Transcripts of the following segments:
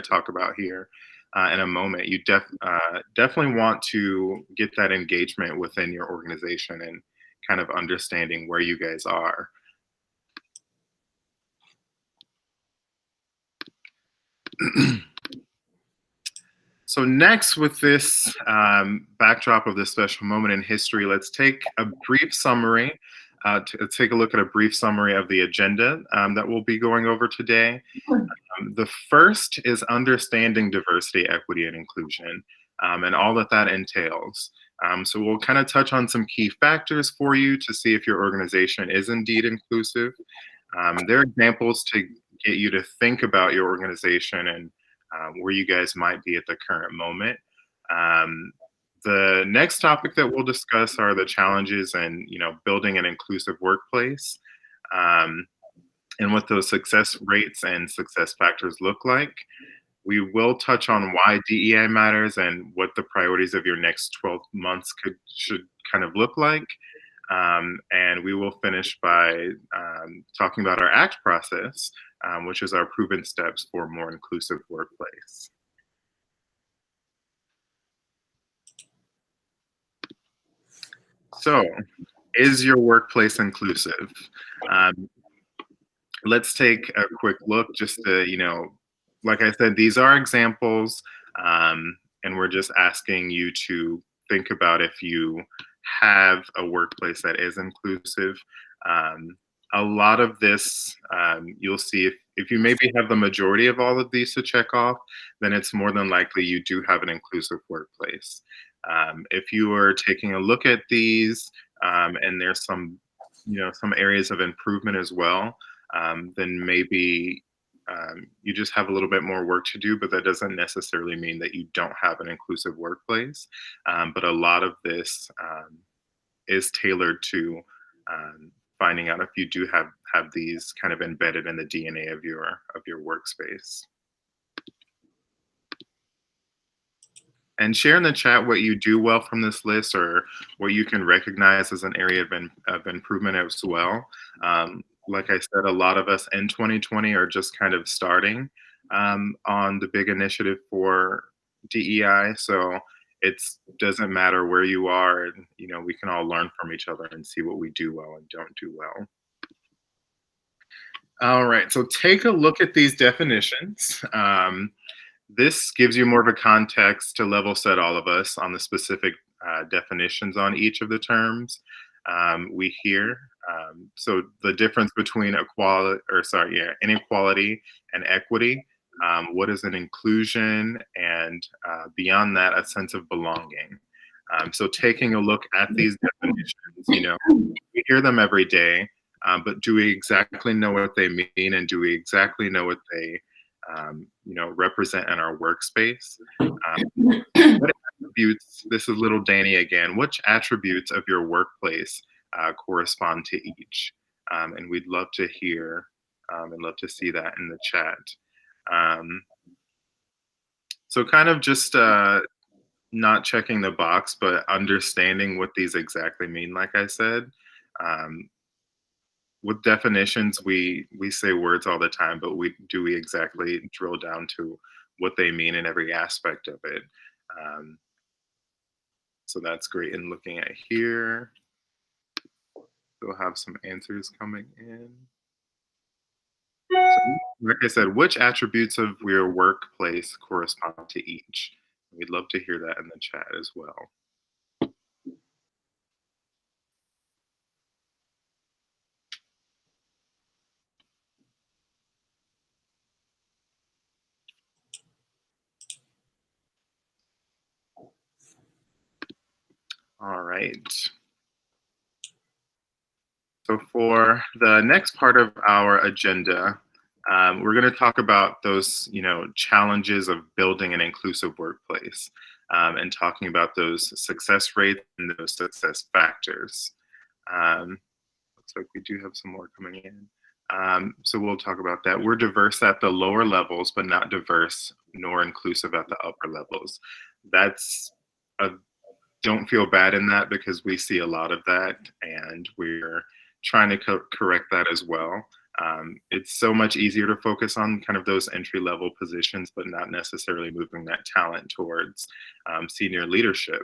to talk about here in a moment, you definitely want to get that engagement within your organization and kind of understanding where you guys are. So next, with this backdrop of this special moment in history, let's take a brief summary, take a look at a brief summary of the agenda that we'll be going over today. The first is understanding diversity, equity, and inclusion, and all that that entails. So we'll kind of touch on some key factors for you to see if your organization is indeed inclusive. There are examples to get you to think about your organization and where you guys might be at the current moment. Um, the next topic that we'll discuss are the challenges and building an inclusive workplace, um, and what those success rates and success factors look like. We will touch on why DEI matters and what the priorities of your next 12 months should kind of look like. And we will finish by talking about our ACT process, which is our proven steps for a more inclusive workplace. So, is your workplace inclusive? Um, let's take a quick look just to, like I said, these are examples, and we're just asking you to think about if you have a workplace that is inclusive. Um, a lot of this, you'll see if you maybe have the majority of all of these to check off, then it's more than likely you do have an inclusive workplace. If you are taking a look at these, and there's some areas of improvement as well, then maybe you just have a little bit more work to do, but that doesn't necessarily mean that you don't have an inclusive workplace. But a lot of this is tailored to finding out if you do have these kind of embedded in the DNA of your workspace. And share in the chat what you do well from this list or what you can recognize as an area of improvement as well. Like I said, a lot of us in 2020 are just kind of starting on the big initiative for DEI. So it doesn't matter where you are, and we can all learn from each other and see what we do well and don't do well. All right, so take a look at these definitions. This gives you more of a context to level set all of us on the specific definitions on each of the terms we hear. So the difference between inequality and equity. What is an inclusion, and beyond that, a sense of belonging. So taking a look at these definitions, we hear them every day, but do we exactly know what they mean, and do we exactly know what they represent in our workspace? What attributes, this is little Danny again, which attributes of your workplace correspond to each? And we'd love to hear and love to see that in the chat. So kind of just not checking the box, but understanding what these exactly mean, like I said. With definitions, we say words all the time, but do we exactly drill down to what they mean in every aspect of it? So that's great. And looking at here, we'll have some answers coming in. So, like I said, which attributes of your workplace correspond to each? We'd love to hear that in the chat as well. All right. So for the next part of our agenda, we're going to talk about those, challenges of building an inclusive workplace, and talking about those success rates and those success factors. Looks like we do have some more coming in. So we'll talk about that. We're diverse at the lower levels, but not diverse nor inclusive at the upper levels. That's don't feel bad in that, because we see a lot of that, and we're trying to correct that as well. It's so much easier to focus on kind of those entry level positions, but not necessarily moving that talent towards senior leadership.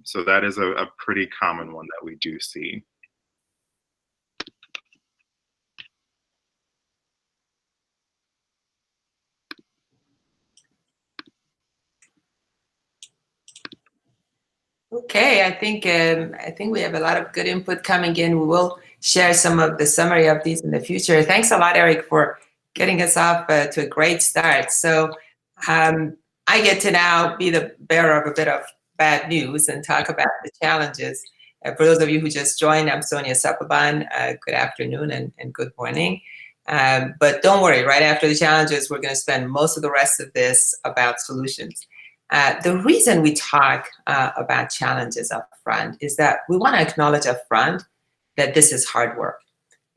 So that is a pretty common one that we do see. Okay, I think we have a lot of good input coming in. We will share some of the summary of these in the future. Thanks a lot, Eric, for getting us off to a great start. So I get to now be the bearer of a bit of bad news and talk about the challenges. For those of you who just joined, I'm Sonia Sapaban. Good afternoon and good morning. But don't worry, right after the challenges, we're going to spend most of the rest of this about solutions. The reason we talk about challenges up front is that we want to acknowledge up front that this is hard work.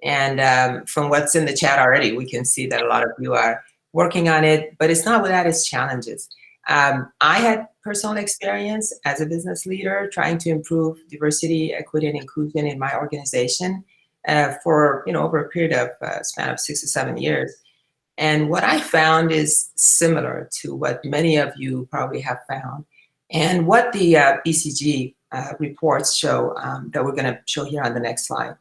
And from what's in the chat already, we can see that a lot of you are working on it, but it's not without its challenges. I had personal experience as a business leader trying to improve diversity, equity, and inclusion in my organization for over a period of span of 6 to 7 years. And what I found is similar to what many of you probably have found, and what the BCG reports show that we're going to show here on the next slide.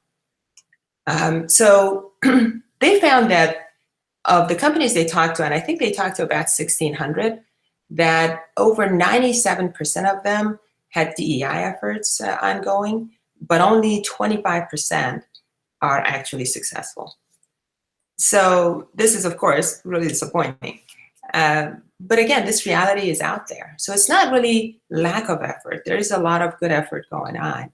So they found that of the companies they talked to, and I think they talked to about 1,600, that over 97% of them had DEI efforts ongoing, but only 25% are actually successful. So this is, of course, really disappointing. But again, this reality is out there. So it's not really lack of effort. There is a lot of good effort going on,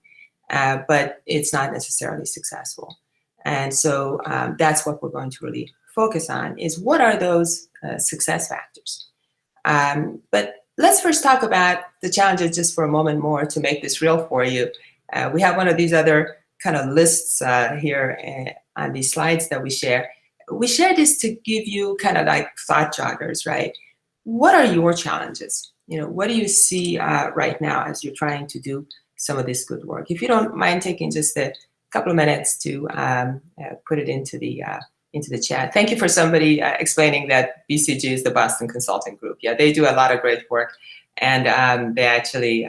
but it's not necessarily successful. And so that's what we're going to really focus on, is what are those success factors. But let's first talk about the challenges just for a moment more to make this real for you. We have one of these other kind of lists here on these slides that we share. We share this to give you kind of like thought joggers, right? What are your challenges? What do you see right now as you're trying to do some of this good work? If you don't mind taking just a couple of minutes to put it into the chat. Thank you for somebody explaining that BCG is the Boston Consulting Group. Yeah, they do a lot of great work, and they actually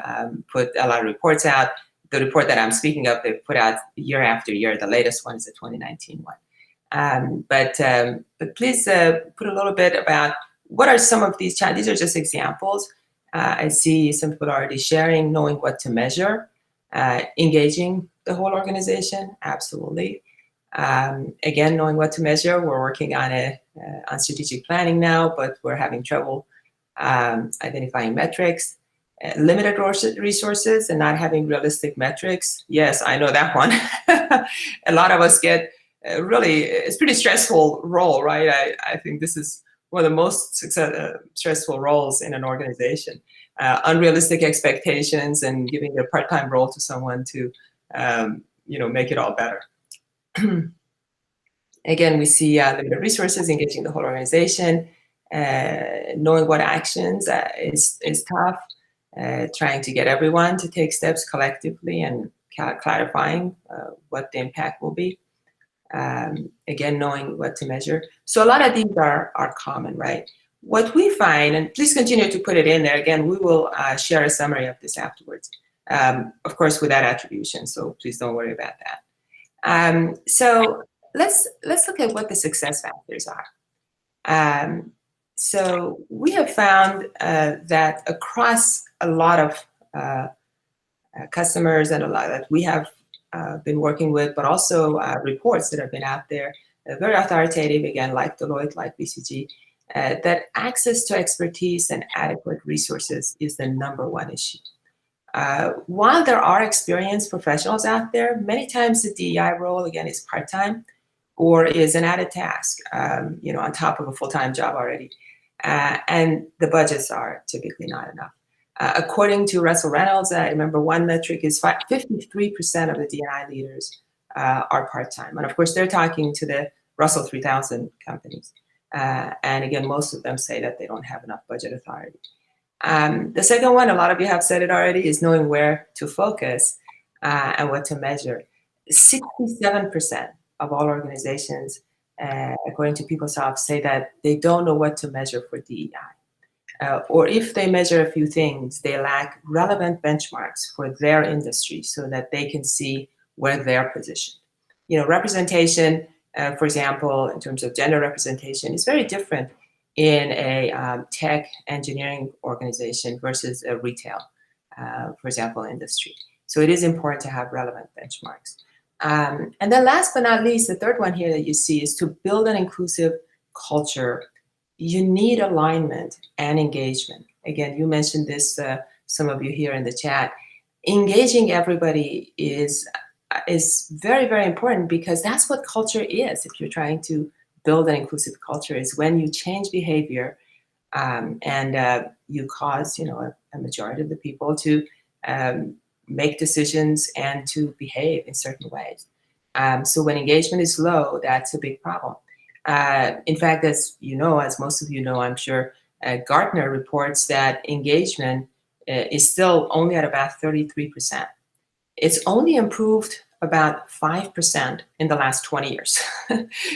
put a lot of reports out. The report that I'm speaking of, they put out year after year. The latest one is the 2019 one. But please put a little bit about what are some of these challenges. These are just examples. I see some people already sharing, knowing what to measure, engaging the whole organization, absolutely. Again, knowing what to measure. We're working on on strategic planning now, but we're having trouble identifying metrics. Limited resources and not having realistic metrics. Yes, I know that one. A lot of us get really, it's pretty stressful role, right? I think this is one of the most stressful roles in an organization. Unrealistic expectations and giving a part-time role to someone to, make it all better. Again, we see limited resources, engaging the whole organization, knowing what actions is tough. Trying to get everyone to take steps collectively and clarifying what the impact will be. Again, knowing what to measure. So a lot of these are common, right? What we find, and please continue to put it in there. Again, we will share a summary of this afterwards, of course, without attribution. So please don't worry about that. So let's look at what the success factors are. So we have found that across a lot of customers and a lot that we have been working with, but also reports that have been out there, very authoritative, again, like Deloitte, like BCG, that access to expertise and adequate resources is the #1 issue. While there are experienced professionals out there, many times the DEI role, again, is part-time or is an added task, on top of a full-time job already. And the budgets are typically not enough. According to Russell Reynolds, I remember one metric is 53% of the DEI leaders are part-time. And of course, they're talking to the Russell 3000 companies. And again, most of them say that they don't have enough budget authority. The second one, a lot of you have said it already, is knowing where to focus and what to measure. 67% of all organizations according to PeopleSoft, say that they don't know what to measure for DEI. Or if they measure a few things, they lack relevant benchmarks for their industry so that they can see where they're positioned. You know, representation, for example, in terms of gender representation, is very different in a tech engineering organization versus a retail, for example, industry. So it is important to have relevant benchmarks. And then last but not least, the third one here that you see is to build an inclusive culture. You need alignment and engagement. Again, you mentioned this, some of you here in the chat. Engaging everybody is very, very important, because that's what culture is. If you're trying to build an inclusive culture, is when you change behavior and you cause, you know, a majority of the people to make decisions and to behave in certain ways. So when engagement is low, that's a big problem. In fact, as you know, as most of you know, I'm sure, Gartner reports that engagement is still only at about 33%. It's only improved about 5% in the last 20 years.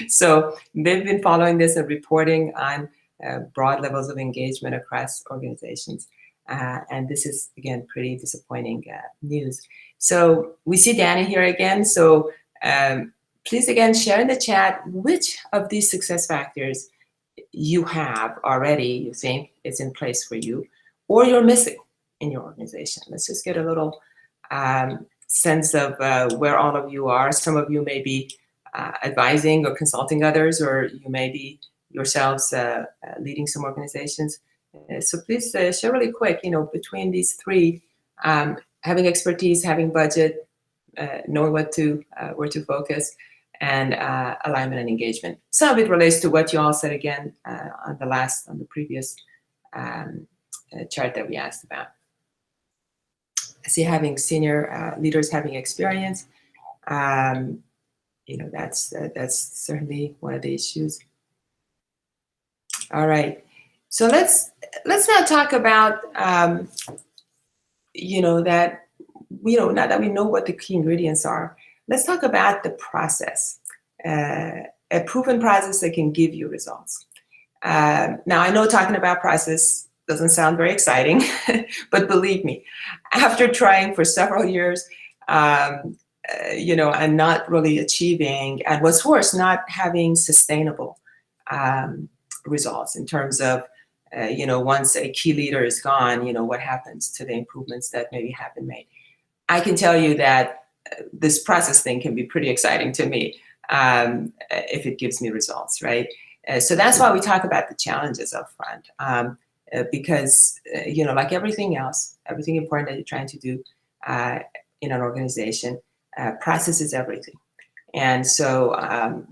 So they've been following this and reporting on broad levels of engagement across organizations. And this is, again, pretty disappointing news. So we see Danny here again. So please, again, share in the chat which of these success factors you have already, you think is in place for you, or you're missing in your organization. Let's just get a little sense of where all of you are. Some of you may be advising or consulting others, or you may be yourselves leading some organizations. So please share really quick, you know, between these three, having expertise, having budget, knowing what to where to focus, and alignment and engagement. Some of it relates to what you all said again on the previous chart that we asked about. I see having senior leaders having experience. You know, that's certainly one of the issues. All right, so let's now talk about you know, that, you know, now that we know what the key ingredients are, let's talk about the process, a proven process that can give you results. Now, I know talking about process doesn't sound very exciting, but believe me, after trying for several years, you know, and not really achieving, and what's worse, not having sustainable results in terms of, you know, once a key leader is gone, you know, what happens to the improvements that maybe have been made. I can tell you that this process thing can be pretty exciting to me if it gives me results, right? So that's why we talk about the challenges up front, because, you know, like everything else, everything important that you're trying to do in an organization, process is everything. And so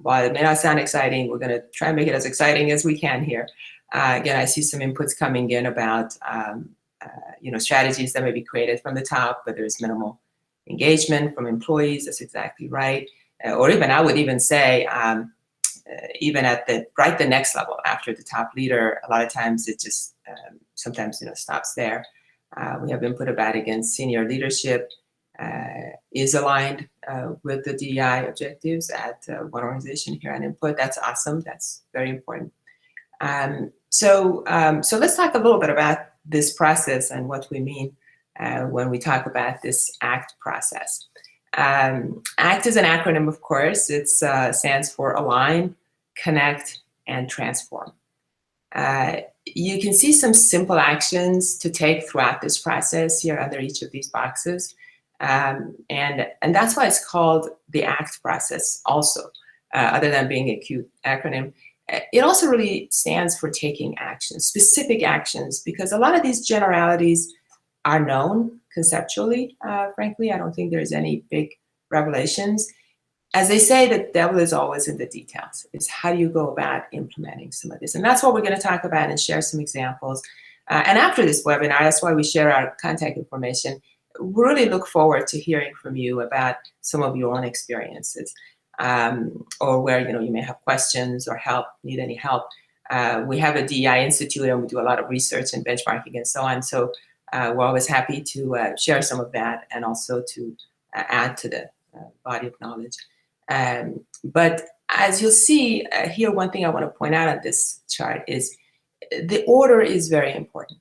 while it may not sound exciting, we're going to try and make it as exciting as we can here. Again, I see some inputs coming in about, you know, strategies that may be created from the top, but there's minimal engagement from employees. That's exactly right. Or even, I would even say, even at the next level after the top leader, a lot of times it just sometimes, you know, stops there. We have input about, again, senior leadership is aligned with the DEI objectives at one organization here on input. That's awesome. That's very important. So let's talk a little bit about this process and what we mean when we talk about this ACT process. ACT is an acronym, of course. It stands for Align, Connect, and Transform. You can see some simple actions to take throughout this process here under each of these boxes. And that's why it's called the ACT process also, other than being a cute acronym. It also really stands for taking action, specific actions, because a lot of these generalities are known conceptually, frankly. I don't think there's any big revelations. As they say, the devil is always in the details. It's how do you go about implementing some of this? And that's what we're going to talk about and share some examples. And after this webinar, that's why we share our contact information. We really look forward to hearing from you about some of your own experiences, or where, you know, you may have questions or help, need any help. We have a DEI Institute, and we do a lot of research and benchmarking and so on. So we're always happy to share some of that and also to add to the body of knowledge. But as you'll see here, one thing I want to point out on this chart is the order is very important.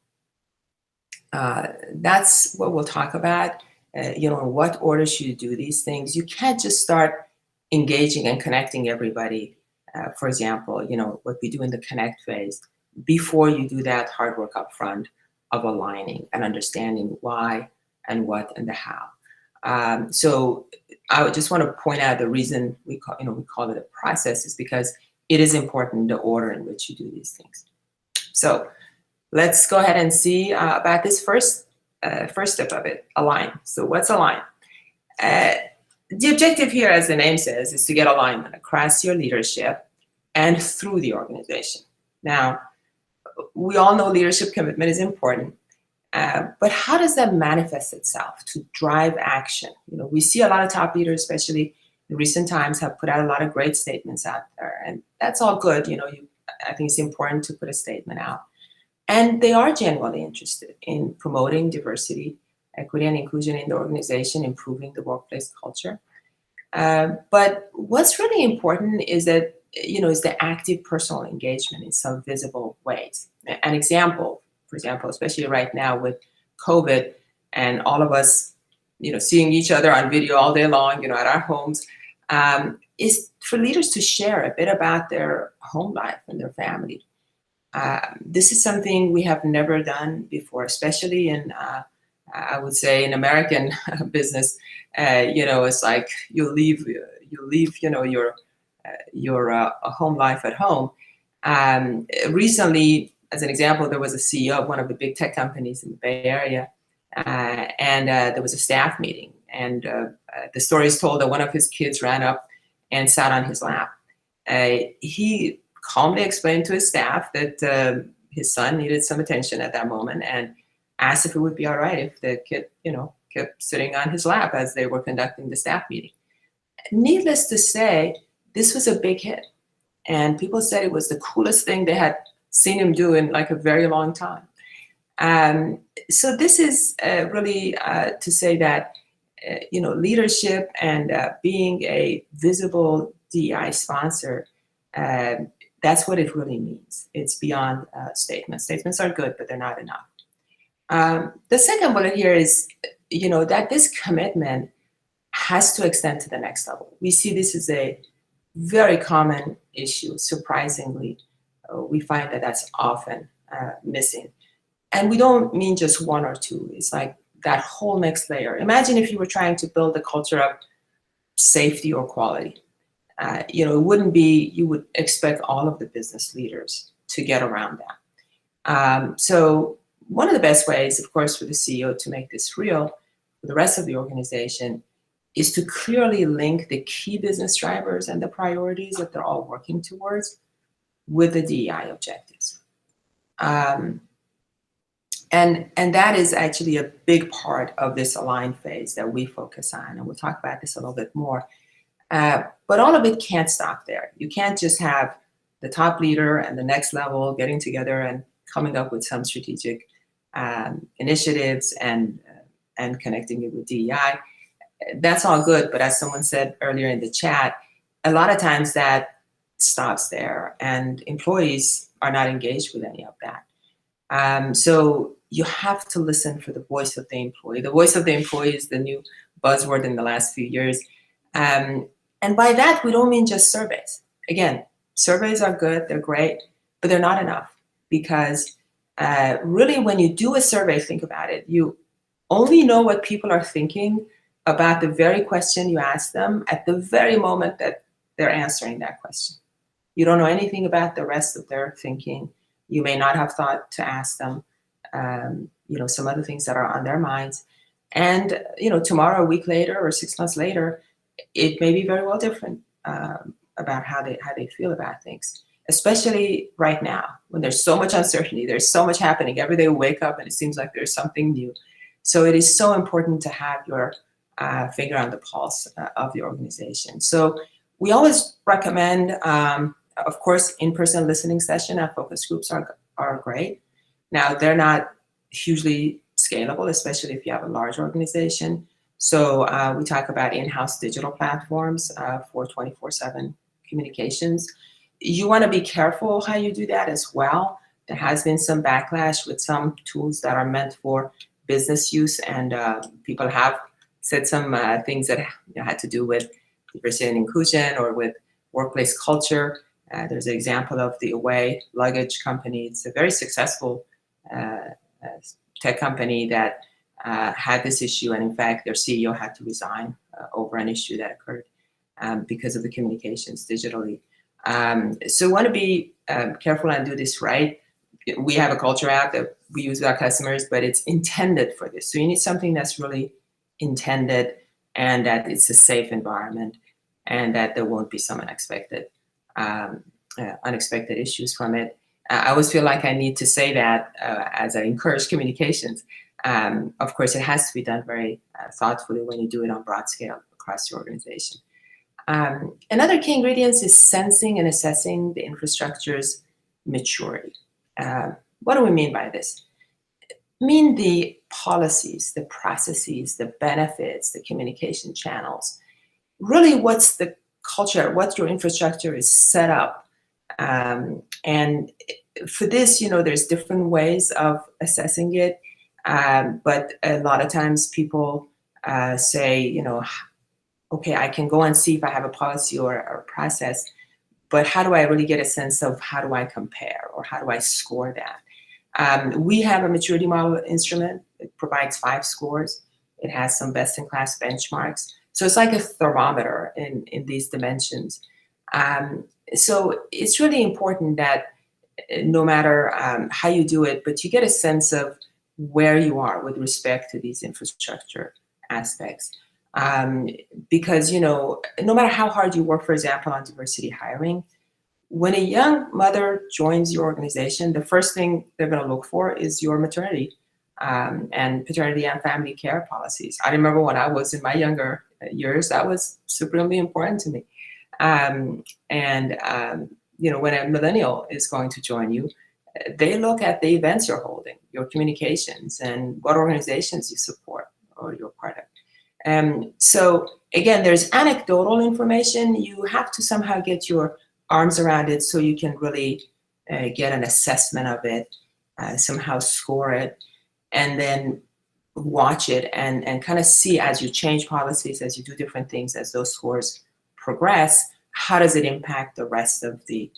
That's what we'll talk about. In what order should you do these things? You can't just start engaging and connecting everybody. For example, what we do in the connect phase, before you do that hard work up front of aligning and understanding why and what and the how. So I would just want to point out the reason we call it a process is because it is important the order in which you do these things. So let's go ahead and see about this first step of it, align. So what's align? The objective here, as the name says, is to get alignment across your leadership and through the organization. Now, we all know leadership commitment is important, but how does that manifest itself to drive action? We see a lot of top leaders, especially in recent times, have put out a lot of great statements out there, and that's all good. I think it's important to put a statement out. And they are genuinely interested in promoting diversity, equity, and inclusion in the organization, improving the workplace culture. But what's really important is that, is the active personal engagement in some visible ways. An example, for example, especially right now with COVID and all of us, seeing each other on video all day long, at our homes, is for leaders to share a bit about their home life and their family. This is something we have never done before, especially in, I would say, in American business. It's like you leave, your home life at home. Recently, as an example, there was a CEO of one of the big tech companies in the Bay Area, and there was a staff meeting, and the story is told that one of his kids ran up and sat on his lap. He calmly explained to his staff that his son needed some attention at that moment, and asked if it would be all right if the kid, kept sitting on his lap as they were conducting the staff meeting. Needless to say, this was a big hit, and people said it was the coolest thing they had seen him do in like a very long time. So this is really to say that leadership and being a visible DEI sponsor, that's what it really means. It's beyond statements. Statements are good, but they're not enough. The second bullet here is, that this commitment has to extend to the next level. We see this as a very common issue. Surprisingly, we find that that's often missing. And we don't mean just one or two. It's like that whole next layer. Imagine if you were trying to build a culture of safety or quality. It wouldn't be, you would expect all of the business leaders to get around that. So one of the best ways, of course, for the CEO to make this real for the rest of the organization is to clearly link the key business drivers and the priorities that they're all working towards with the DEI objectives. And that is actually a big part of this align phase that we focus on, and we'll talk about this a little bit more. But all of it can't stop there. You can't just have the top leader and the next level getting together and coming up with some strategic initiatives and connecting it with DEI. That's all good, but as someone said earlier in the chat, a lot of times that stops there, and employees are not engaged with any of that. So you have to listen for the voice of the employee. The voice of the employee is the new buzzword in the last few years. And by that, we don't mean just surveys. Again, surveys are good, they're great, but they're not enough, because really when you do a survey, think about it, you only know what people are thinking about the very question you ask them at the very moment that they're answering that question. You don't know anything about the rest of their thinking. You may not have thought to ask them, some other things that are on their minds. And, tomorrow, a week later, or 6 months later, it may be very well different about how they feel about things, especially right now when there's so much uncertainty, there's so much happening. Every day we wake up and it seems like there's something new. So it is so important to have your finger on the pulse of the organization. So we always recommend, of course, in-person listening session and focus groups are great. Now, they're not hugely scalable, especially if you have a large organization. So we talk about in-house digital platforms for 24/7 communications. You want to be careful how you do that as well. There has been some backlash with some tools that are meant for business use, and people have said some things that had to do with diversity and inclusion or with workplace culture. There's an example of the Away luggage company. It's a very successful tech company that had this issue, and in fact, their CEO had to resign over an issue that occurred because of the communications digitally. So want to be careful and do this right. We have a culture app that we use with our customers, but it's intended for this. So you need something that's really intended, and that it's a safe environment, and that there won't be some unexpected issues from it. I always feel like I need to say that as I encourage communications. Of course, it has to be done very thoughtfully when you do it on broad scale across your organization. Another key ingredient is sensing and assessing the infrastructure's maturity. What do we mean by this? I mean the policies, the processes, the benefits, the communication channels. Really, what's the culture, what your infrastructure is set up. And for this, there's different ways of assessing it. But a lot of times people say, okay, I can go and see if I have a policy or a process, but how do I really get a sense of how do I compare or how do I score that? We have a maturity model instrument. It provides 5 scores. It has some best-in-class benchmarks. So it's like a thermometer in these dimensions. So it's really important that no matter how you do it, but you get a sense of where you are with respect to these infrastructure aspects. Because, no matter how hard you work, for example, on diversity hiring, when a young mother joins your organization, the first thing they're going to look for is your maternity and paternity and family care policies. I remember when I was in my younger years, that was supremely important to me. When a millennial is going to join you, they look at the events you're holding, your communications, and what organizations you support or you're part of. So again, there's anecdotal information. You have to somehow get your arms around it so you can really get an assessment of it, somehow score it, and then watch it and kind of see as you change policies, as you do different things, as those scores progress, how does it impact the rest of the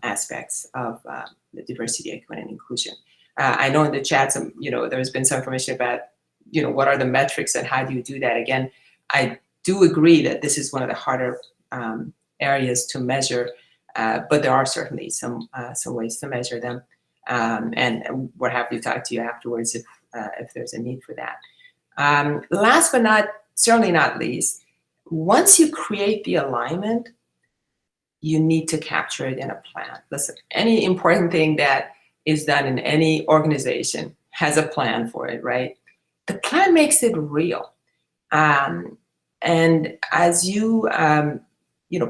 aspects of the diversity, equity, and inclusion. I know in the chat, there's been some information about, what are the metrics and how do you do that? Again, I do agree that this is one of the harder areas to measure, but there are certainly some ways to measure them. And we're happy to talk to you afterwards if there's a need for that. Last but certainly not least, once you create the alignment, you need to capture it in a plan. Listen, any important thing that is done in any organization has a plan for it, right? The plan makes it real. And as you,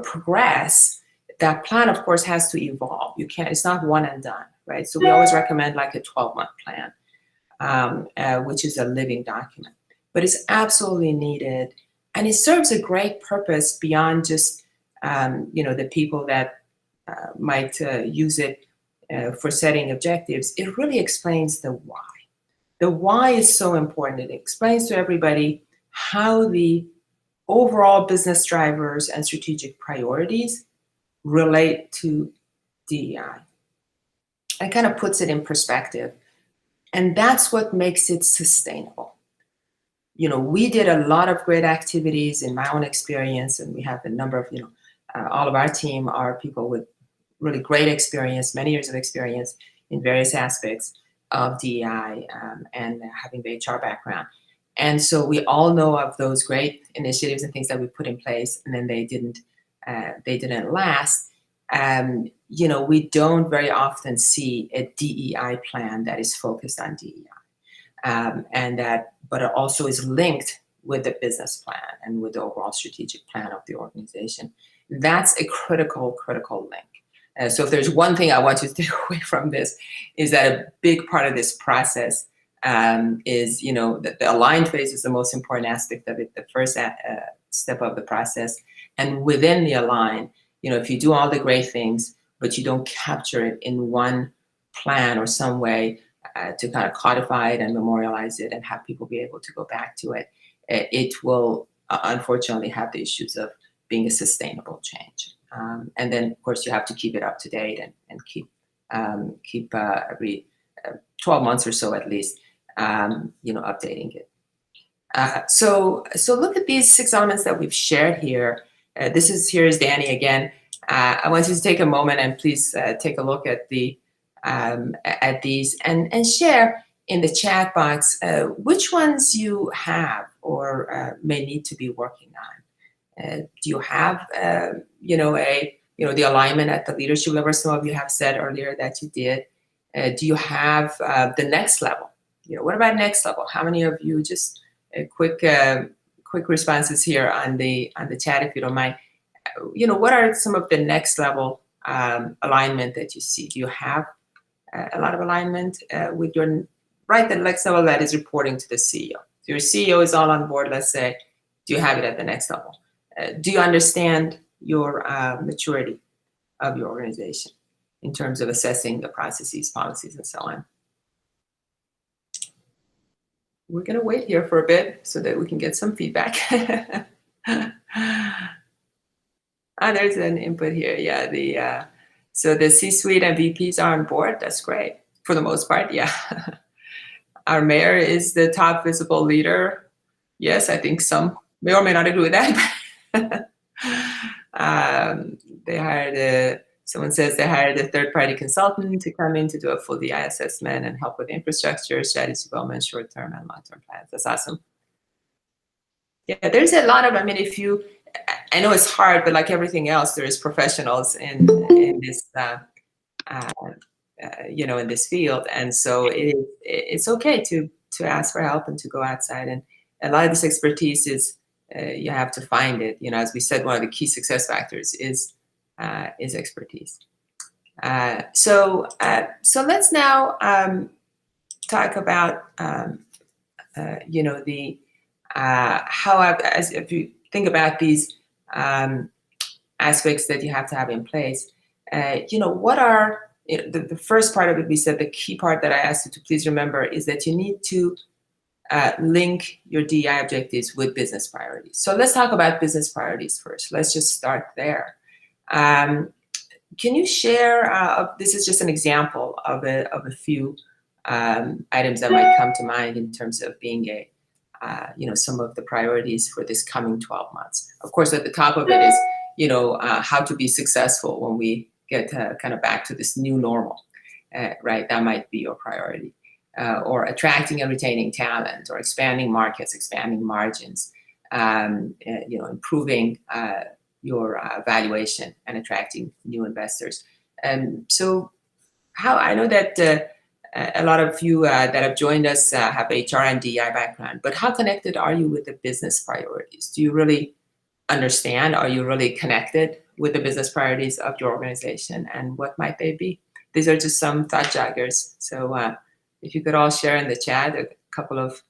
progress, that plan, of course, has to evolve. It's not one and done, right? So we always recommend like a 12-month plan, which is a living document. But it's absolutely needed. And it serves a great purpose beyond just the people that might use it for setting objectives. It really explains the why. The why is so important. It explains to everybody how the overall business drivers and strategic priorities relate to DEI. It kind of puts it in perspective. And that's what makes it sustainable. We did a lot of great activities in my own experience, and we have a number of, all of our team are people with really great experience, many years of experience in various aspects of DEI and having the HR background. And so we all know of those great initiatives and things that we put in place, and then they didn't last. We don't very often see a DEI plan that is focused on DEI, but it also is linked with the business plan and with the overall strategic plan of the organization. That's a critical link. So if there's one thing I want you to take away from this, is that a big part of this process is, that the aligned phase is the most important aspect of it, the first step of the process. And within the align, if you do all the great things, but you don't capture it in one plan or some way to kind of codify it and memorialize it and have people be able to go back to it, it will unfortunately have the issues of being a sustainable change. And then, of course, you have to keep it up to date and keep every 12 months or so at least, updating it. So look at these 6 elements that we've shared here. Here's Danny again. I want you to take a moment and please take a look at these and share in the chat box which ones you have or may need to be working on. Do you have the alignment at the leadership level? Some of you have said earlier that you did. Do you have the next level? What about next level? How many of you, just quick responses here on the chat if you don't mind. What are some of the next level alignment that you see? Do you have a lot of alignment with the next level that is reporting to the CEO? So your CEO is all on board, let's say. Do you have it at the next level? Do you understand your maturity of your organization in terms of assessing the processes, policies, and so on? We're going to wait here for a bit so that we can get some feedback. There's an input here. Yeah, so the C-suite and VPs are on board. That's great for the most part. Yeah. Our mayor is the top visible leader. Yes, I think some may or may not agree with that. They hired someone says they hired a third-party consultant to come in to do a full DI assessment and help with infrastructure, strategy development, short-term and long-term plans. That's awesome. Yeah, there's a lot of, I know it's hard, but like everything else, there is professionals in this, in this field. And so it's okay to ask for help and to go outside. And a lot of this expertise is, you have to find it. As we said, one of the key success factors is expertise. So let's now talk about if you think about these aspects that you have to have in place. What are the first part of it? We said the key part that I asked you to please remember is that you need to link your DEI objectives with business priorities. So let's talk about business priorities first. Let's just start there. Can you share, this is just an example of a few items that might come to mind in terms of being some of the priorities for this coming 12 months. Of course, at the top of it is, how to be successful when we get kind of back to this new normal, right? That might be your priority. Or attracting and retaining talent, or expanding markets, expanding margins, improving your valuation and attracting new investors. So I know that a lot of you that have joined us have HR and DEI background, but how connected are you with the business priorities? Do you really understand? Are you really connected with the business priorities of your organization, and what might they be? These are just some thought joggers. So if you could all share in the chat a couple of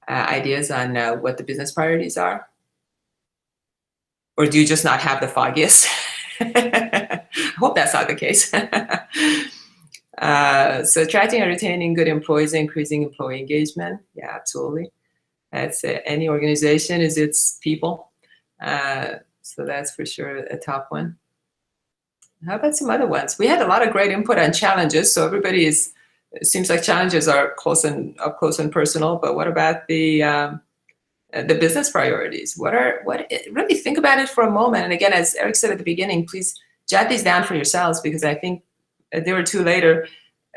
ideas on what the business priorities are. Or do you just not have the foggiest? I hope that's not the case. So attracting and retaining good employees, increasing employee engagement. Yeah, absolutely. That's any organization is its people. So that's for sure a top one. How about some other ones? We had a lot of great input on challenges. So everybody it seems like challenges are up close and personal, but what about the business priorities? Really think about it for a moment. And again, as Eric said at the beginning, please jot these down for yourselves, because I think a day or two later,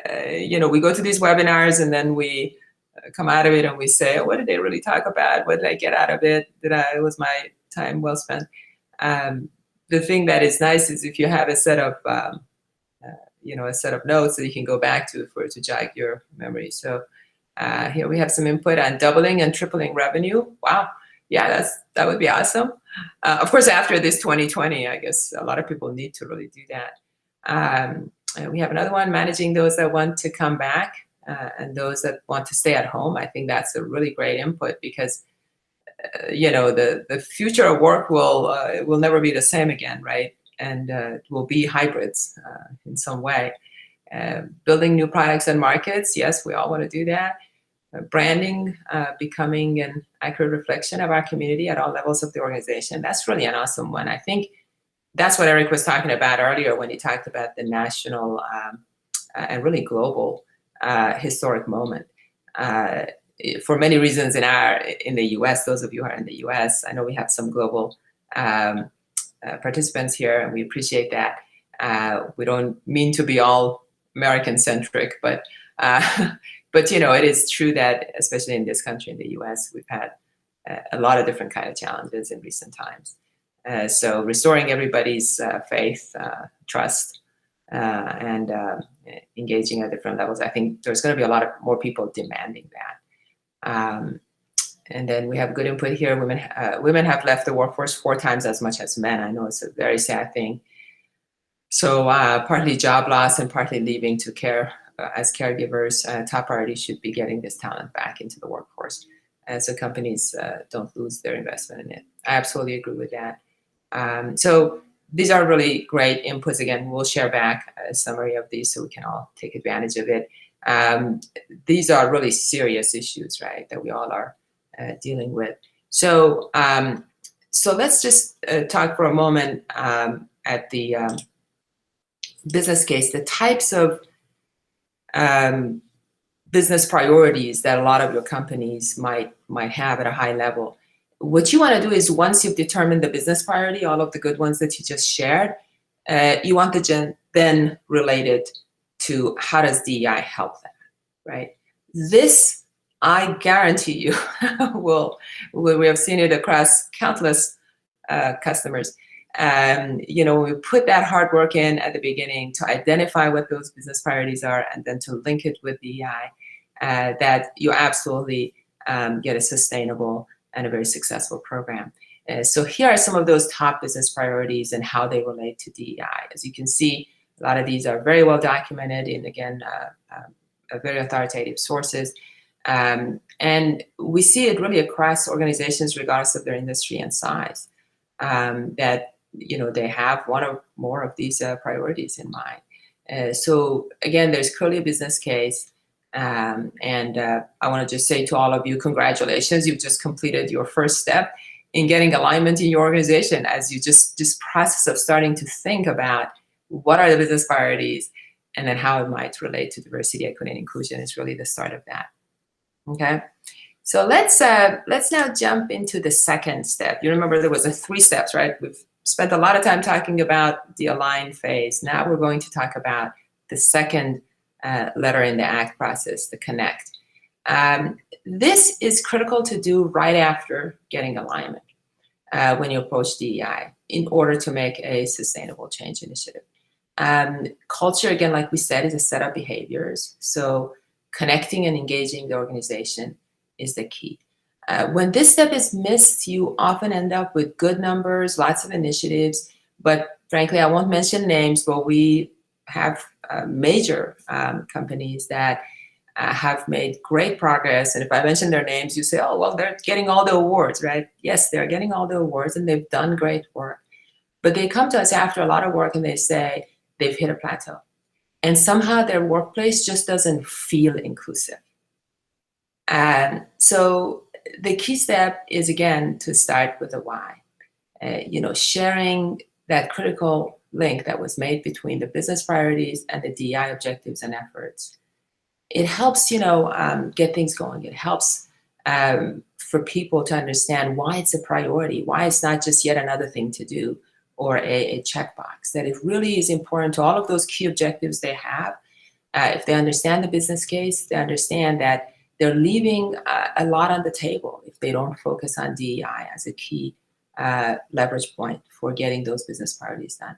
we go to these webinars and then we come out of it and we say, what did they really talk about? What did I get out of it? Was my time well spent? The thing that is nice is if you have a set of notes that you can go back to to jog your memory. So here we have some input on doubling and tripling revenue. Wow, yeah, that would be awesome. Of course, after this 2020, I guess a lot of people need to really do that. And we have another one, managing those that want to come back and those that want to stay at home. I think that's a really great input, because the future of work will never be the same again, right? will be hybrids in some way. Building new products and markets, yes, we all want to do that. Branding, becoming an accurate reflection of our community at all levels of the organization. That's really an awesome one. I think that's what Eric was talking about earlier when he talked about the national and really global historic moment. For many reasons in the U.S., those of you who are in the U.S., I know we have some global participants here, and we appreciate that. We don't mean to be all American-centric, but it is true that, especially in this country, in the U.S., we've had a lot of different kind of challenges in recent times. So restoring everybody's faith, trust, and engaging at different levels, I think there's going to be a lot of more people demanding that. And then we have good input here. Women have left the workforce 4 times as much as men. I know it's a very sad thing. So partly job loss and partly leaving to care as caregivers. Top priority should be getting this talent back into the workforce, so companies don't lose their investment in it. I absolutely agree with that. So these are really great inputs. Again, we'll share back a summary of these so we can all take advantage of it. These are really serious issues, right, that we all are dealing with. So let's just talk for a moment at the business case, the types of business priorities that a lot of your companies might have at a high level. What you want to do is, once you've determined the business priority, all of the good ones that you just shared, you want to then relate it to how does DEI help that, right? This, I guarantee you, we have seen it across countless customers. We put that hard work in at the beginning to identify what those business priorities are and then to link it with DEI, that you absolutely get a sustainable and a very successful program. So here are some of those top business priorities and how they relate to DEI. As you can see, a lot of these are very well documented in, again, very authoritative sources. And we see it really across organizations, regardless of their industry and size, that they have one or more of these priorities in mind. So again, there's clearly a business case. And I want to just say to all of you, congratulations. You've just completed your first step in getting alignment in your organization, as you this process of starting to think about what are the business priorities and then how it might relate to diversity, equity, and inclusion is really the start of that. Okay. So let's now jump into the second step. You remember there was 3 steps, right? We've spent a lot of time talking about the align phase. Now we're going to talk about the second letter in the ACT process, the connect. This is critical to do right after getting alignment when you approach DEI in order to make a sustainable change initiative. Culture, again, like we said, is a set of behaviors. So connecting and engaging the organization is the key. When this step is missed, you often end up with good numbers, lots of initiatives, but frankly, I won't mention names, but we have major companies that have made great progress. And if I mention their names, you say, oh, well, they're getting all the awards, right? Yes, they're getting all the awards and they've done great work. But they come to us after a lot of work and they say they've hit a plateau. And somehow their workplace just doesn't feel inclusive. And so the key step is, again, to start with the why. Sharing that critical link that was made between the business priorities and the DEI objectives and efforts. It helps, get things going. It helps for people to understand why it's a priority, why it's not just yet another thing to do or a checkbox, that it really is important to all of those key objectives they have. If they understand the business case, they understand that they're leaving a lot on the table if they don't focus on DEI as a key leverage point for getting those business priorities done.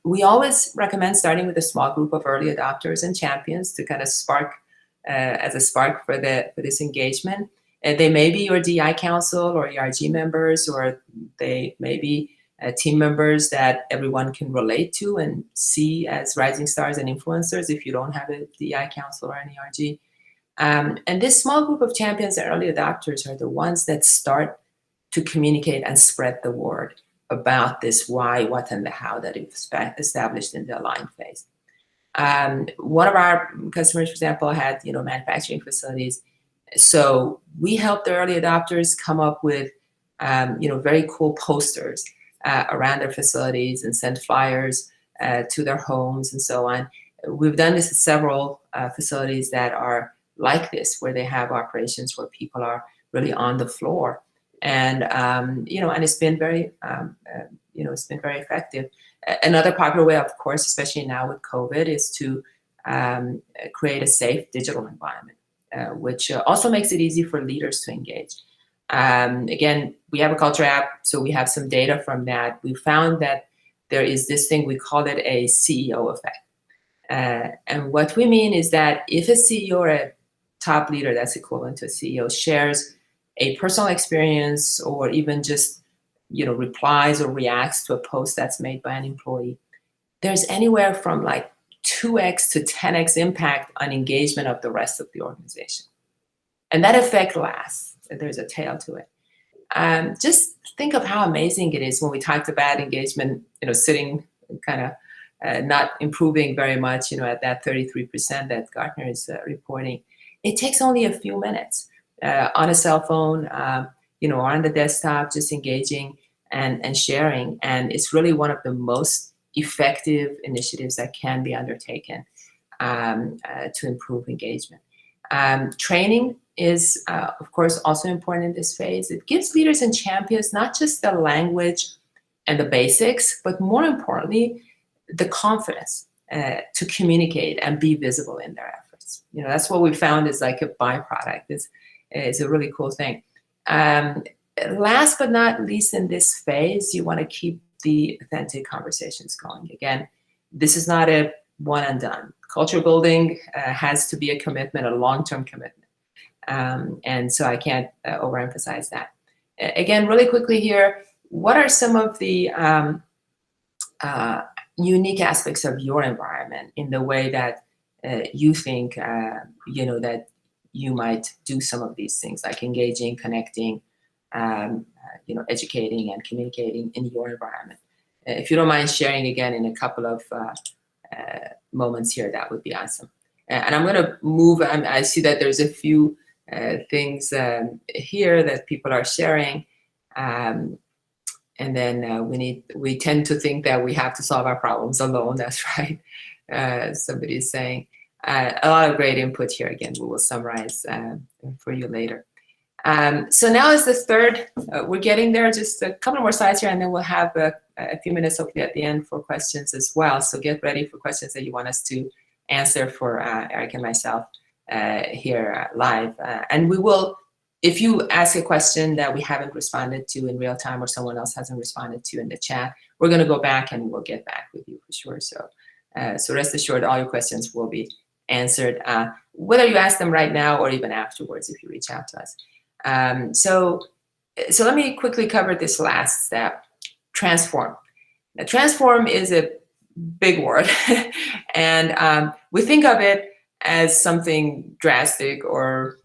We always recommend starting with a small group of early adopters and champions to kind of spark for this engagement. They may be your DEI council or ERG members, or they may be team members that everyone can relate to and see as rising stars and influencers if you don't have a DEI council or an ERG. And this small group of champions and early adopters are the ones that start to communicate and spread the word about this why, what, and the how that we've established in the align phase. One of our customers, for example, had manufacturing facilities. So we helped the early adopters come up with very cool posters around their facilities and send flyers to their homes and so on. We've done this at several facilities that are like this, where they have operations where people are really on the floor, and and it's been very it's been very effective. Another popular way, of course, especially now with COVID, is to create a safe digital environment, which also makes it easy for leaders to engage. Again, we have a culture app, so we have some data from that. We found that there is this thing, we call it a CEO effect. And what we mean is that if a CEO or a top leader that's equivalent to a CEO shares a personal experience, or even just replies or reacts to a post that's made by an employee, there's anywhere from like 2x to 10x impact on engagement of the rest of the organization. And that effect lasts. There's a tail to it. Just think of how amazing it is when we talked about engagement, sitting kind of not improving very much, at that 33% that Gartner is reporting. It takes only a few minutes on a cell phone, or on the desktop, just engaging and sharing. And it's really one of the most effective initiatives that can be undertaken to improve engagement. Training is, of course, also important in this phase. It gives leaders and champions not just the language and the basics, but more importantly, the confidence to communicate and be visible in their efforts. That's what we found is like a byproduct. It's a really cool thing. Last but not least in this phase, you want to keep the authentic conversations going. Again, this is not a one and done. Culture building has to be a commitment, a long-term commitment. And so I can't overemphasize that. Again, really quickly here, what are some of the unique aspects of your environment in the way that you think, that you might do some of these things, like engaging, connecting, educating and communicating in your environment? If you don't mind sharing again in a couple of moments here, that would be awesome. And I'm going to move. I see that there's a few things here that people are sharing. And then we tend to think that we have to solve our problems alone. That's right. Somebody is saying a lot of great input here. Again, we will summarize for you later. So now is the third. We're getting there. Just a couple more slides here, and then we'll have a few minutes hopefully at the end for questions as well. So get ready for questions that you want us to answer for Eric and myself here live. And we will. If you ask a question that we haven't responded to in real time, or someone else hasn't responded to in the chat, we're going to go back and we'll get back with you for sure. So, so rest assured, all your questions will be answered, whether you ask them right now or even afterwards if you reach out to us. So let me quickly cover this last step: transform. Now, transform is a big word, and we think of it as something drastic, or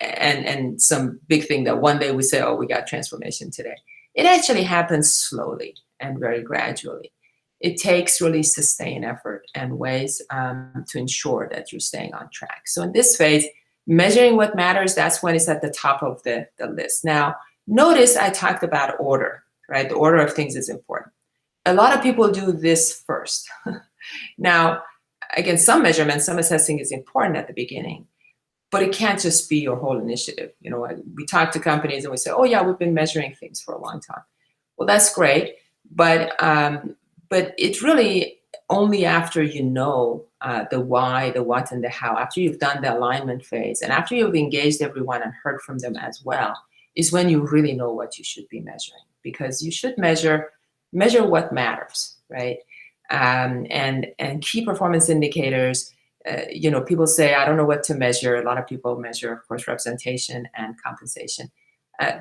and some big thing that one day we say, oh, we got transformation today. It actually happens slowly and very gradually. It takes really sustained effort and ways to ensure that you're staying on track. So in this phase, measuring what matters, that's when it's at the top of the list. Now, notice I talked about order, right? The order of things is important. A lot of people do this first. Now, again, some measurement, some assessing is important at the beginning, but it can't just be your whole initiative. We talk to companies and we say, oh yeah, we've been measuring things for a long time. Well, that's great, but it's really only after the why, the what, and the how, after you've done the alignment phase, and after you've engaged everyone and heard from them as well, is when you really know what you should be measuring. Because you should measure what matters, right? And key performance indicators. People say, I don't know what to measure. A lot of people measure, of course, representation and compensation.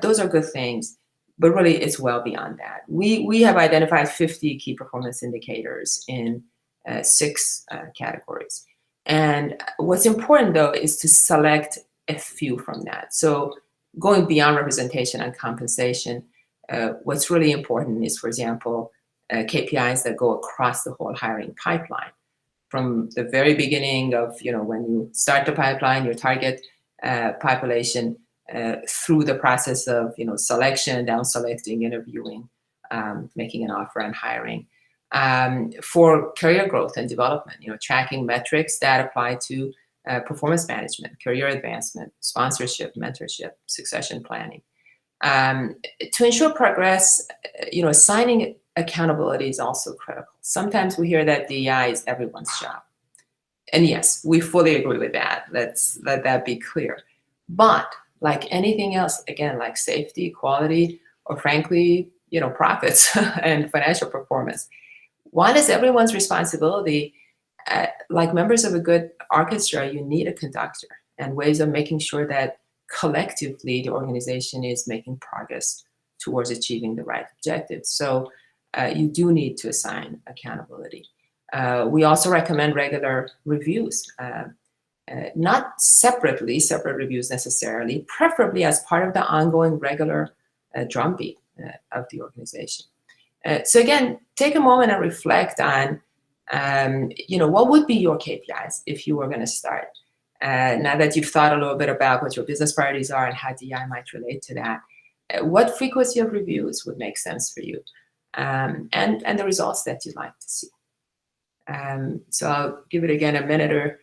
Those are good things, but really it's well beyond that. We have identified 50 key performance indicators in 6 categories. And what's important, though, is to select a few from that. So going beyond representation and compensation, What's really important is, for example, KPIs that go across the whole hiring pipeline. From the very beginning of, when you start the pipeline, your target population, through the process of, selection, down selecting, interviewing, making an offer and hiring. For career growth and development, tracking metrics that apply to performance management, career advancement, sponsorship, mentorship, succession planning. To ensure progress, assigning accountability is also critical. Sometimes we hear that DEI is everyone's job. And yes, we fully agree with that. Let that be clear. But like anything else, again, like safety, quality, or frankly, profits and financial performance, while it's everyone's responsibility, like members of a good orchestra, you need a conductor and ways of making sure that collectively the organization is making progress towards achieving the right objectives. So you do need to assign accountability. We also recommend regular reviews, not separate reviews necessarily, preferably as part of the ongoing regular drumbeat of the organization. So again, take a moment and reflect on, what would be your KPIs if you were going to start? Now that you've thought a little bit about what your business priorities are and how DEI might relate to that, what frequency of reviews would make sense for you, and the results that you'd like to see. So I'll give it again a minute or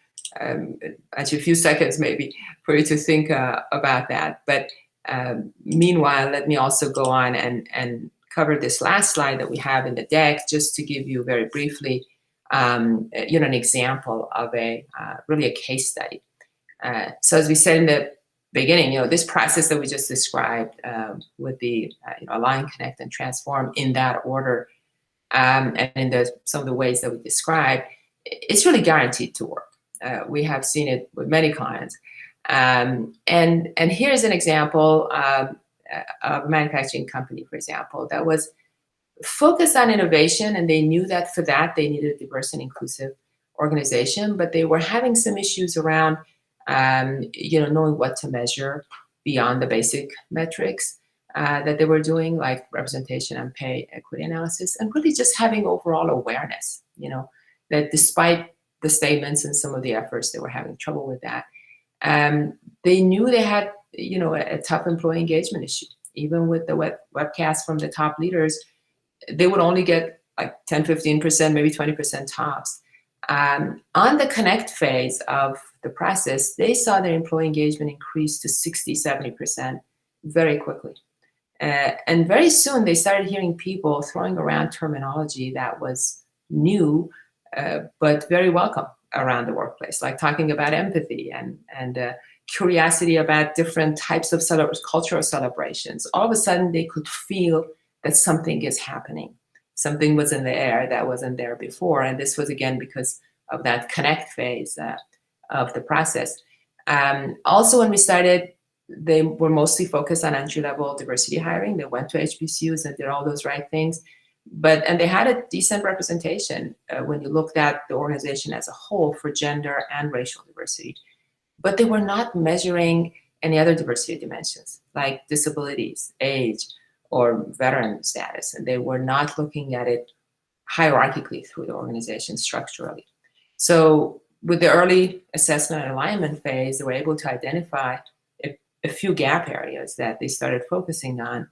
actually a few seconds maybe for you to think about that. But meanwhile, let me also go on and cover this last slide that we have in the deck, just to give you very briefly, an example of really a case study. So as we said in the beginning, this process that we just described with the align, connect, and transform in that order, and in some of the ways that we described, it's really guaranteed to work. We have seen it with many clients. And here's an example of a manufacturing company, for example, that was focused on innovation, and they knew that for that they needed a diverse and inclusive organization, but they were having some issues around, knowing what to measure beyond the basic metrics that they were doing, like representation and pay equity analysis, and really just having overall awareness, that despite the statements and some of the efforts, they were having trouble with that. They knew they had, a tough employee engagement issue. Even with the webcasts from the top leaders, they would only get like 10, 15%, maybe 20% tops. On the connect phase of the process, they saw their employee engagement increase to 60, 70% very quickly. And very soon they started hearing people throwing around terminology that was new, but very welcome around the workplace, like talking about empathy and curiosity about different types of cultural celebrations. All of a sudden they could feel that something is happening. Something was in the air that wasn't there before. And this was, again, because of that connect phase of the process. Also, when we started, they were mostly focused on entry-level diversity hiring. They went to HBCUs and did all those right things. And they had a decent representation when you looked at the organization as a whole for gender and racial diversity. But they were not measuring any other diversity dimensions, like disabilities, age, or veteran status. And they were not looking at it hierarchically through the organization structurally. So with the early assessment and alignment phase, they were able to identify a few gap areas that they started focusing on,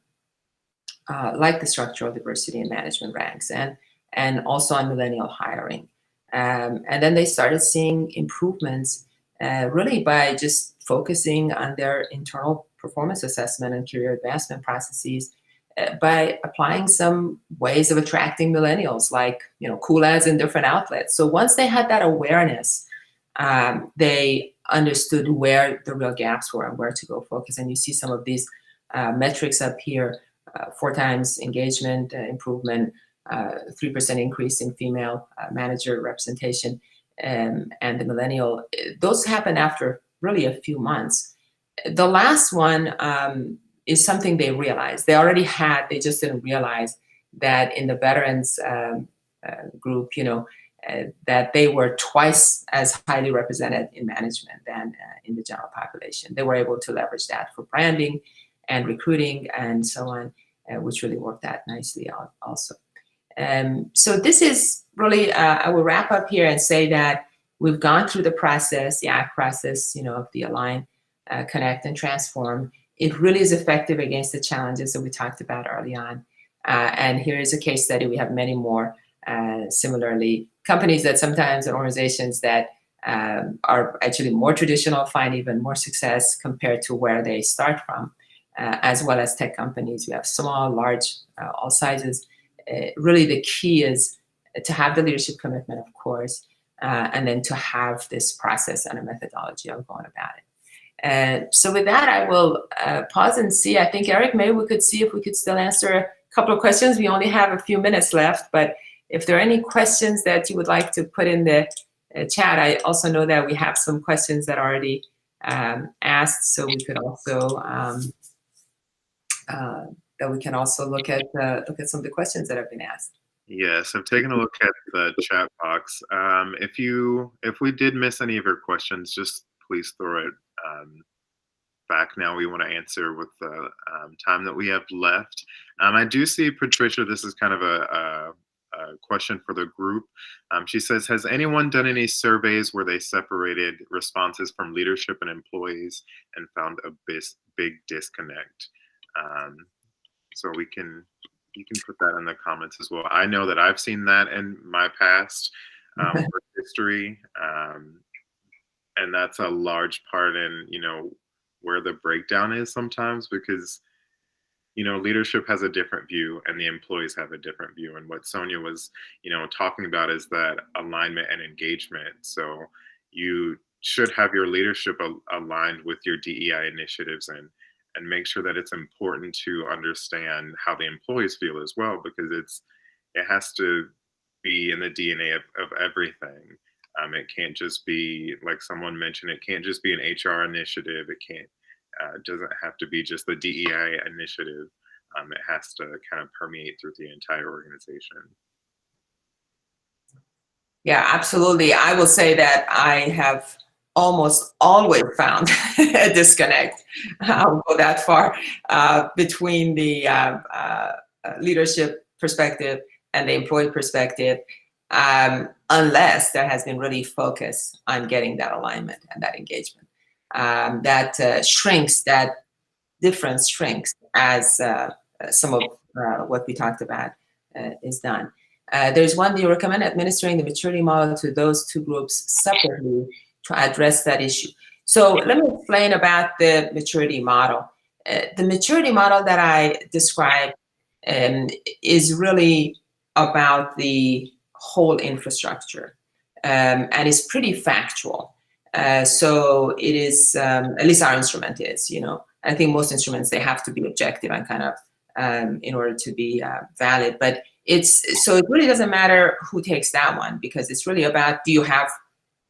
like the structural diversity in management ranks and also on millennial hiring. And then they started seeing improvements really by just focusing on their internal performance assessment and career advancement processes, by applying some ways of attracting millennials, like cool ads in different outlets. So once they had that awareness, they understood where the real gaps were and where to go focus. And you see some of these metrics up here: 4 times engagement improvement, 3% increase in female manager representation, and the millennial. Those happen after really a few months. The last one is something they realized. They already had, they just didn't realize that in the veterans group, that they were twice as highly represented in management than in the general population. They were able to leverage that for branding and recruiting and so on. which really worked out nicely also. So this is really, I will wrap up here and say that we've gone through the process, the ACT process, of the Align, Connect, and Transform. It really is effective against the challenges that we talked about early on. And here is a case study. We have many more. Similarly, companies that sometimes, and organizations that are actually more traditional, find even more success compared to where they start from, as well as tech companies. We have small, large, all sizes. Really the key is to have the leadership commitment, of course, and then to have this process and a methodology of going about it. So with that, I will pause and see. I think, Eric, maybe we could see if we could still answer a couple of questions. We only have a few minutes left, but if there are any questions that you would like to put in the chat, I also know that we have some questions that are already asked, so we could also look at some of the questions that have been asked. Yes, I've taken a look at the chat box. If we did miss any of your questions, just please throw it back now. We want to answer with the time that we have left. I do see, Patricia, this is kind of a question for the group. She says, has anyone done any surveys where they separated responses from leadership and employees and found a big disconnect? So you can put that in the comments as well. I know that I've seen that in my past work history, and that's a large part in where the breakdown is sometimes, because leadership has a different view and the employees have a different view. And what Sonia was talking about is that alignment and engagement. So you should have your leadership aligned with your DEI initiatives, and make sure that it's important to understand how the employees feel as well, because it has to be in the DNA of everything. It can't just be, like someone mentioned, it can't just be an HR initiative. It doesn't have to be just the DEI initiative. It has to kind of permeate through the entire organization. Yeah, absolutely. I will say that I have almost always found a disconnect. I'll go that far between the leadership perspective and the employee perspective, unless there has been really focus on getting that alignment and that engagement. That shrinks, that difference shrinks as some of what we talked about is done. There's one, do you recommend administering the maturity model to those two groups separately to address that issue? So let me explain about the maturity model. The maturity model that I described is really about the whole infrastructure, and it's pretty factual. So it is, at least our instrument is, I think most instruments, they have to be objective and kind of in order to be valid. But so it really doesn't matter who takes that one, because it's really about, do you have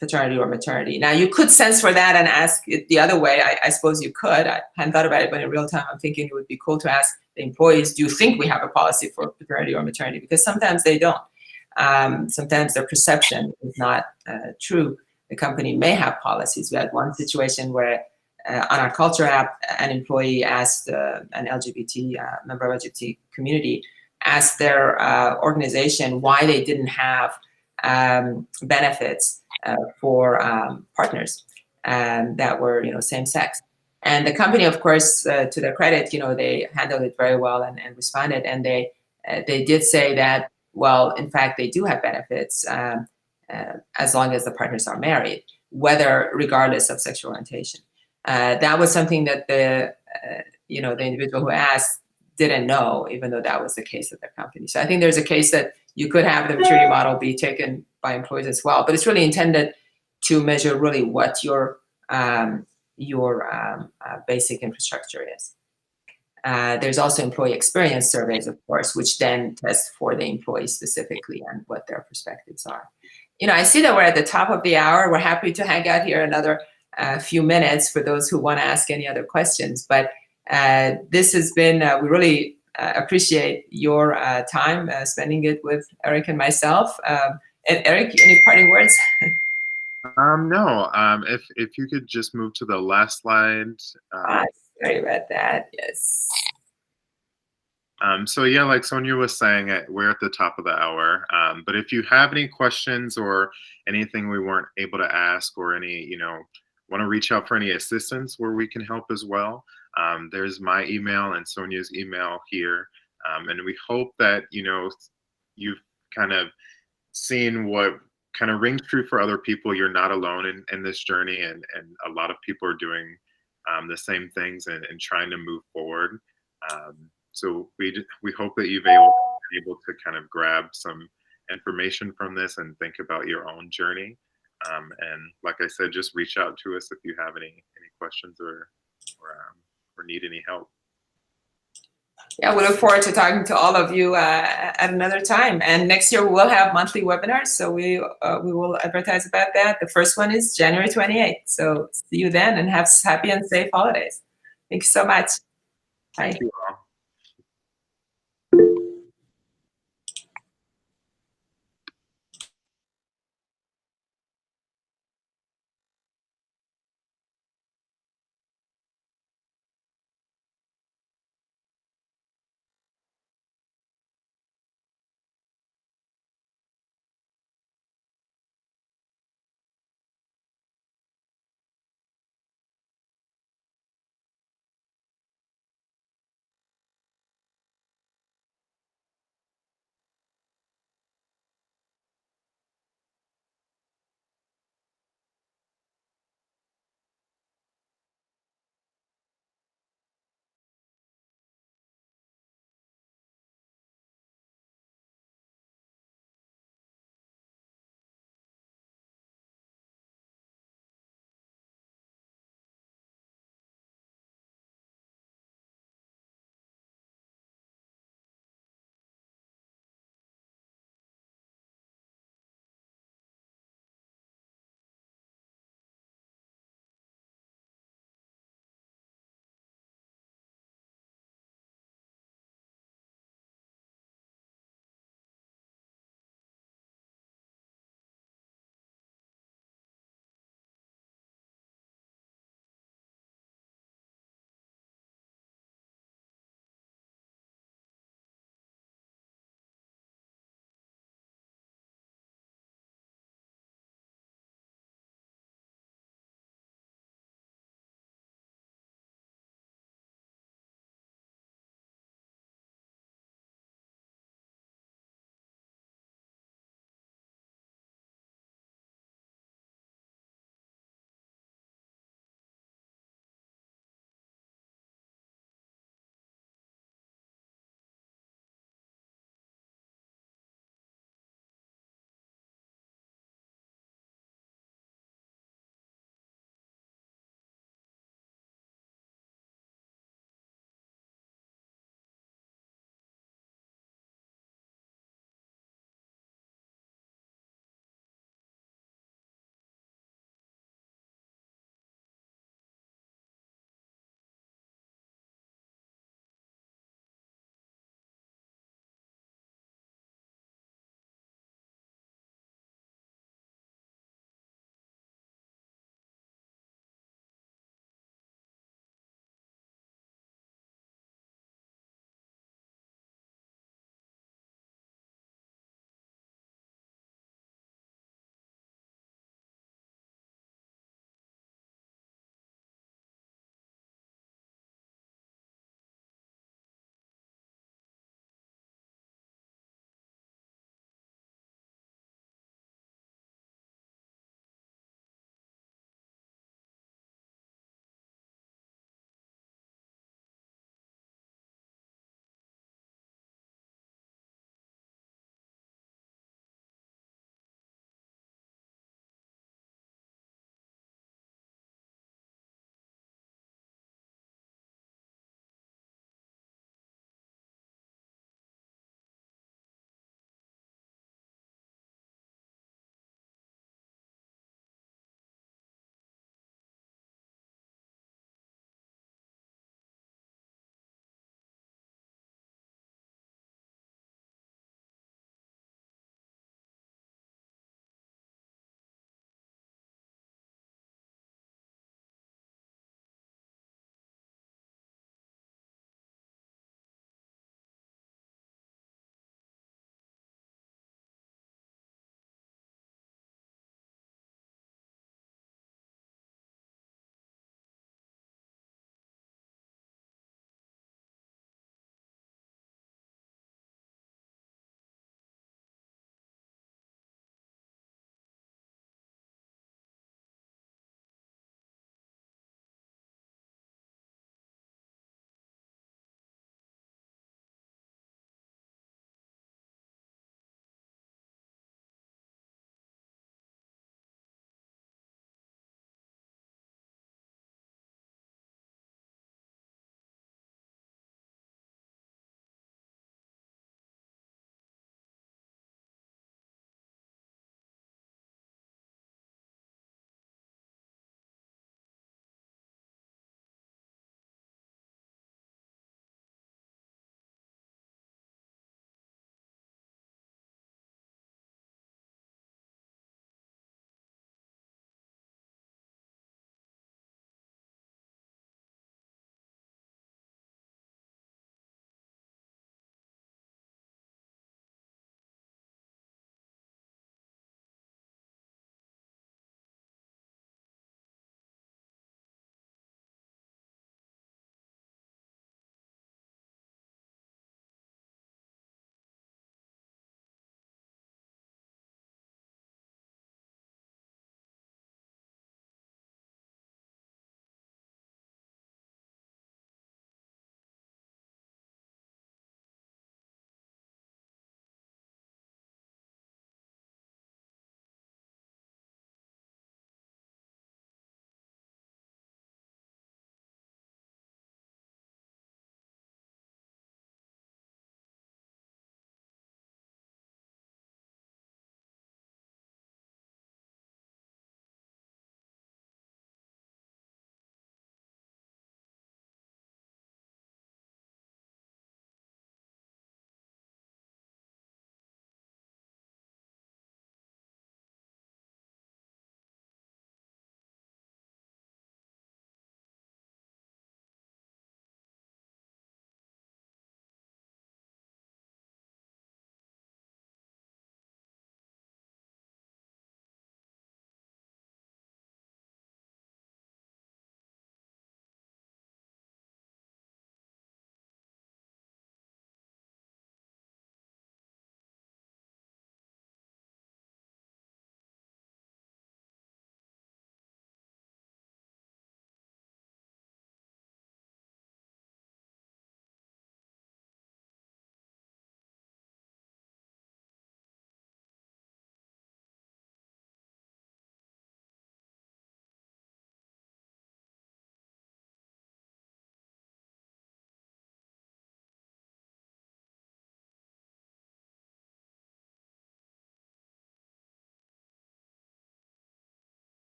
paternity or maternity? Now, you could sense for that and ask it the other way. I suppose you could. I hadn't thought about it, but in real time, I'm thinking it would be cool to ask the employees, do you think we have a policy for paternity or maternity? Because sometimes they don't. Sometimes their perception is not true. The company may have policies. We had one situation where on our culture app, an employee asked an LGBT member of LGBT community, asked their organization why they didn't have benefits for partners that were same sex. And the company, of course, to their credit, they handled it very well and responded. And they did say that, well, in fact, they do have benefits as long as the partners are married, regardless of sexual orientation. That was something that the individual who asked didn't know, even though that was the case at their company. So I think there's a case that you could have the maturity model be taken by employees as well, but it's really intended to measure really what your basic infrastructure is. There's also employee experience surveys, of course, which then test for the employee specifically and what their perspectives are. I see that we're at the top of the hour. We're happy to hang out here another few minutes for those who want to ask any other questions. But this has been, we really appreciate your time spending it with Eric and myself. And Eric, any parting words? No, if you could just move to the last slide. Sorry about that, yes. So yeah, like Sonia was saying, we're at the top of the hour. But if you have any questions or anything we weren't able to ask, or any, want to reach out for any assistance where we can help as well, there's my email and Sonia's email here. And we hope that, you've kind of seen what kind of rings true for other people. You're not alone in this journey, and a lot of people are doing the same things and trying to move forward. So we hope that you've able to kind of grab some information from this and think about your own journey. And like I said, just reach out to us if you have any questions or need any help. Yeah, we look forward to talking to all of you at another time. And next year we'll have monthly webinars, so we will advertise about that. The first one is January 28th. So see you then, and have happy and safe holidays. Thank you so much. Bye. Thank you all.